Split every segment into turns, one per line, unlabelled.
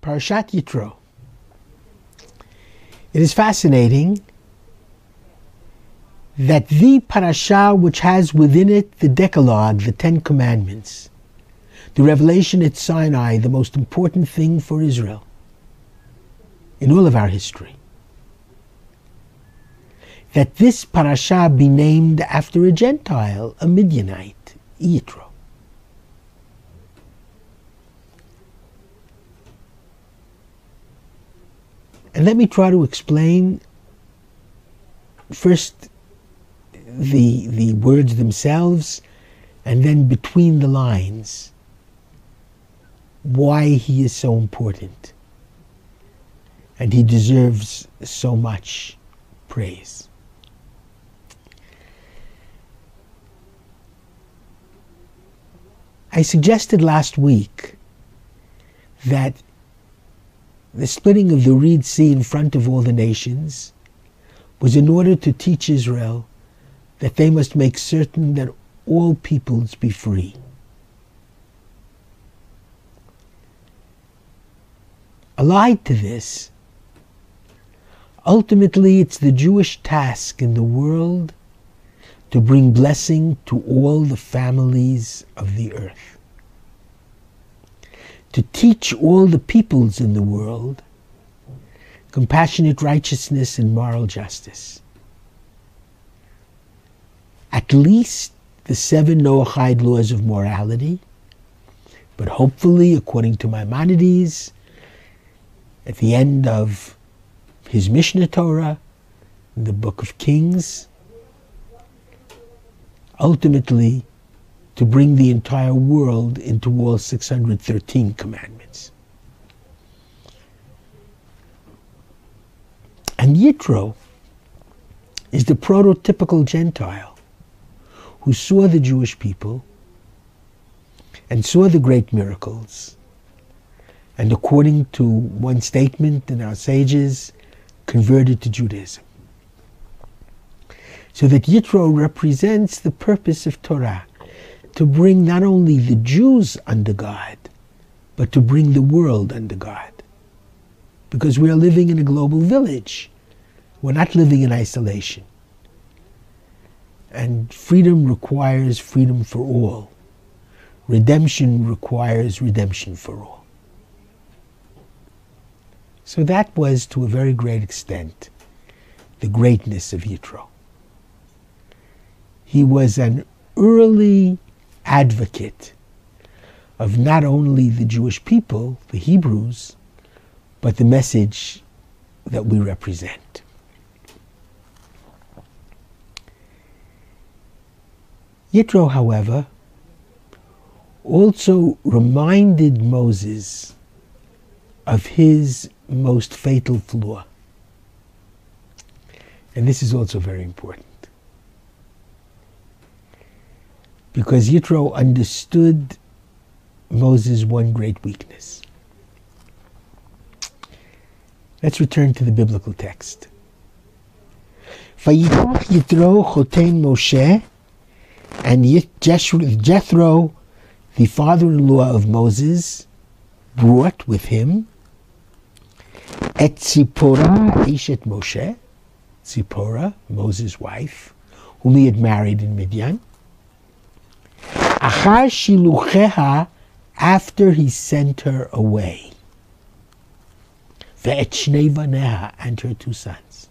Parshat Yitro. It is fascinating that the parasha which has within it the Decalogue, the Ten Commandments, the revelation at Sinai, the most important thing for Israel in all of our history, that this parasha be named after a Gentile, a Midianite, Yitro. And let me try to explain first the words themselves, and then between the lines, why he is so important and he deserves so much praise. I suggested last week that the splitting of the Reed Sea in front of all the nations was in order to teach Israel that they must make certain that all peoples be free. Allied to this, ultimately it's the Jewish task in the world to bring blessing to all the families of the earth, to teach all the peoples in the world compassionate righteousness and moral justice. At least the 7 Noahide laws of morality, but hopefully, according to Maimonides, at the end of his Mishnah Torah, in the Book of Kings, ultimately to bring the entire world into all 613 commandments. And Yitro is the prototypical Gentile who saw the Jewish people and saw the great miracles, and according to one statement in our sages, converted to Judaism. So that Yitro represents the purpose of Torah, to bring not only the Jews under God, but to bring the world under God. Because we are living in a global village. We're not living in isolation. And freedom requires freedom for all. Redemption requires redemption for all. So that was, to a very great extent, the greatness of Yitro. He was an early advocate of not only the Jewish people, the Hebrews, but the message that we represent. Yitro, however, also reminded Moses of his most fatal flaw. And this is also very important, because Yitro understood Moses' one great weakness. Let's return to the biblical text. Vayikach Yitro choten Moshe, and Jethro, the father-in-law of Moses, brought with him et Tzipporah Eshet Moshe, Tzipporah, Moses' wife, whom he had married in Midian, Achar Shilucheha, after he sent her away, Ve'et Shnei Baneha, and her 2 sons.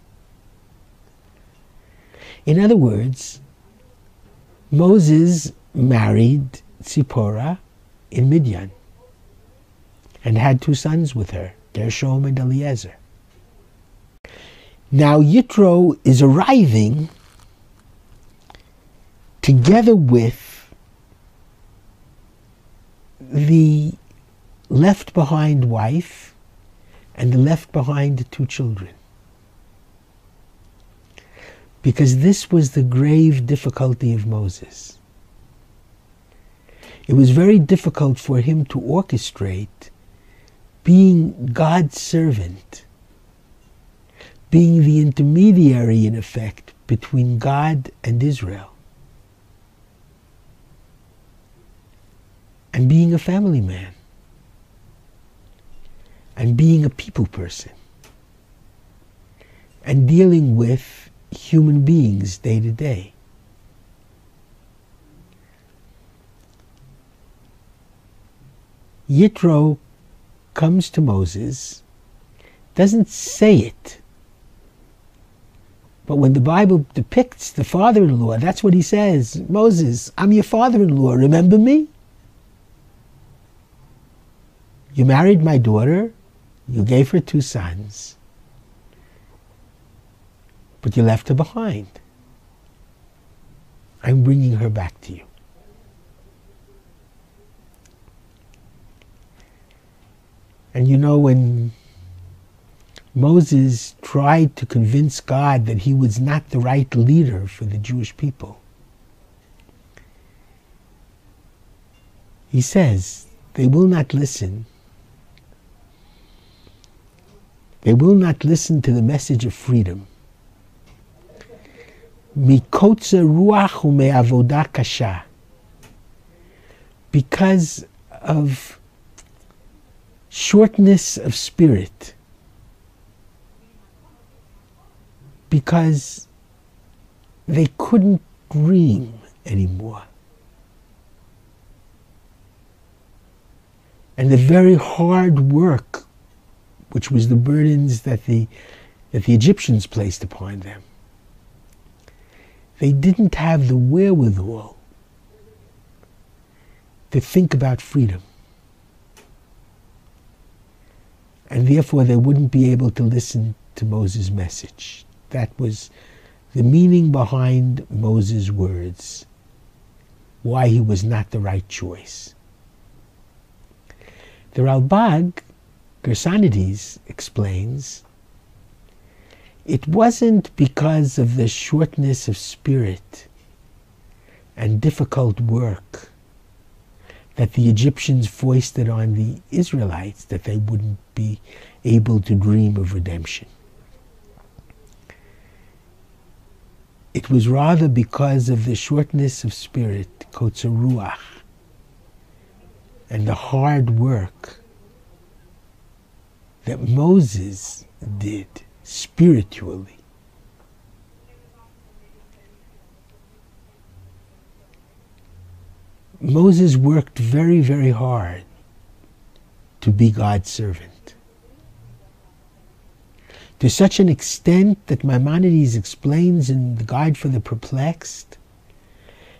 In other words, Moses married Tzipporah in Midian and had 2 sons with her, Gershom and Eliezer. Now Yitro is arriving together with the left behind wife and the left behind 2 children. Because this was the grave difficulty of Moses. It was very difficult for him to orchestrate being God's servant, being the intermediary, in effect, between God and Israel, and being a family man. and being a people person and dealing with human beings day to day. Yitro comes to Moses, doesn't say it, but when the Bible depicts the father-in-law, that's what he says. Moses, I'm your father-in-law, remember me? You married my daughter, you gave her 2 sons, but you left her behind. I'm bringing her back to you. And you know, when Moses tried to convince God that he was not the right leader for the Jewish people, he says, they will not listen. They will not listen to the message of freedom. Mikotze ruach ume'avoda kasha. Because of shortness of spirit, because they couldn't dream anymore. And the very hard work, which was the burdens that the Egyptians placed upon them, they didn't have the wherewithal to think about freedom. And therefore they wouldn't be able to listen to Moses' message. That was the meaning behind Moses' words, why he was not the right choice. The Ralbag, Maimonides, explains, it wasn't because of the shortness of spirit and difficult work that the Egyptians foisted on the Israelites that they wouldn't be able to dream of redemption. It was rather because of the shortness of spirit, kotzer ruach, and the hard work that Moses did spiritually. Moses worked very, very hard to be God's servant. To such an extent that Maimonides explains in the Guide for the Perplexed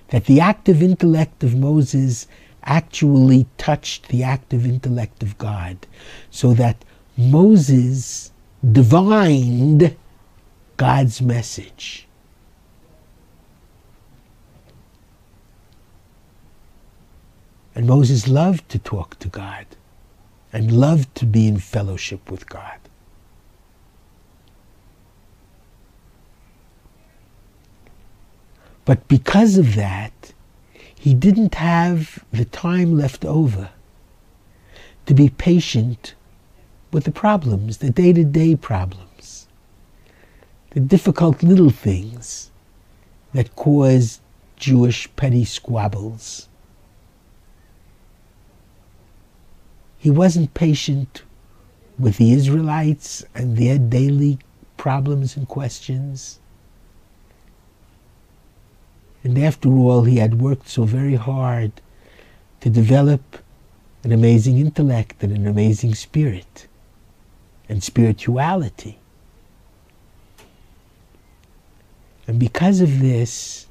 that the active intellect of Moses actually touched the active intellect of God, so that Moses divined God's message. And Moses loved to talk to God and loved to be in fellowship with God. But because of that, he didn't have the time left over to be patient with the problems, the day-to-day problems, the difficult little things that cause Jewish petty squabbles. He wasn't patient with the Israelites and their daily problems and questions. And after all, he had worked so very hard to develop an amazing intellect and an amazing spirit and spirituality. And because of this,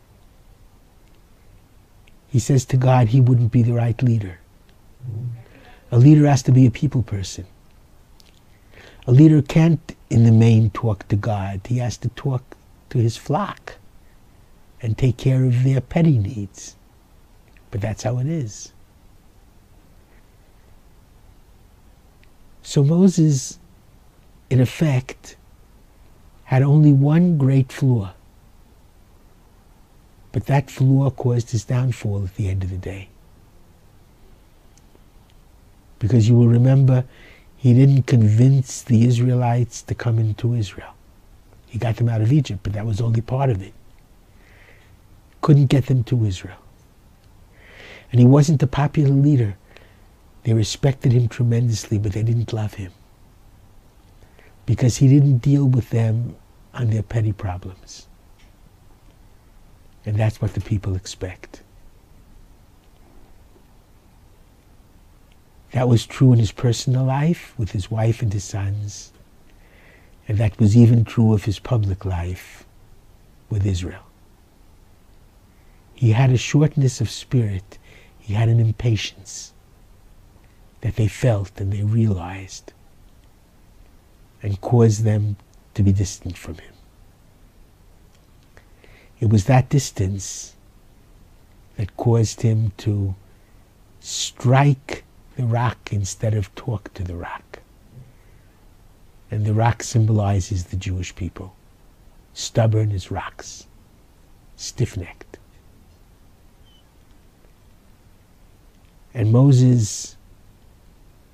he says to God he wouldn't be the right leader. A leader has to be a people person. A leader can't, in the main, talk to God. He has to talk to his flock and take care of their petty needs. But that's how it is. So Moses, in effect, had only one great flaw. But that flaw caused his downfall at the end of the day. Because you will remember, he didn't convince the Israelites to come into Israel. He got them out of Egypt, but that was only part of it. Couldn't get them to Israel. And he wasn't a popular leader. They respected him tremendously, but they didn't love him. because he didn't deal with them on their petty problems. And that's what the people expect. That was true in his personal life with his wife and his sons. And that was even true of his public life with Israel. He had a shortness of spirit. He had an impatience that they felt and they realized and caused them to be distant from him. It was that distance that caused him to strike the rock instead of talk to the rock. And the rock symbolizes the Jewish people, stubborn as rocks, stiff-necked. And Moses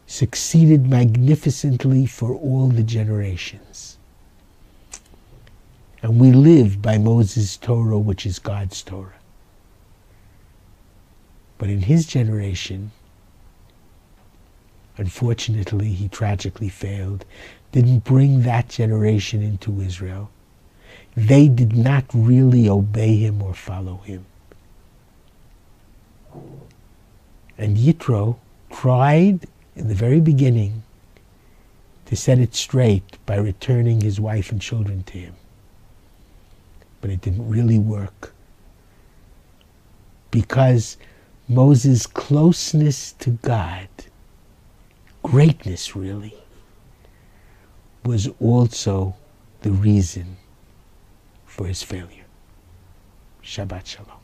succeeded magnificently for all the generations. And we live by Moses' Torah, which is God's Torah. But in his generation, unfortunately, he tragically failed, didn't bring that generation into Israel. They did not really obey him or follow him. And Yitro tried in the very beginning to set it straight by returning his wife and children to him. But it didn't really work, because Moses' closeness to God, greatness really, was also the reason for his failure. Shabbat Shalom.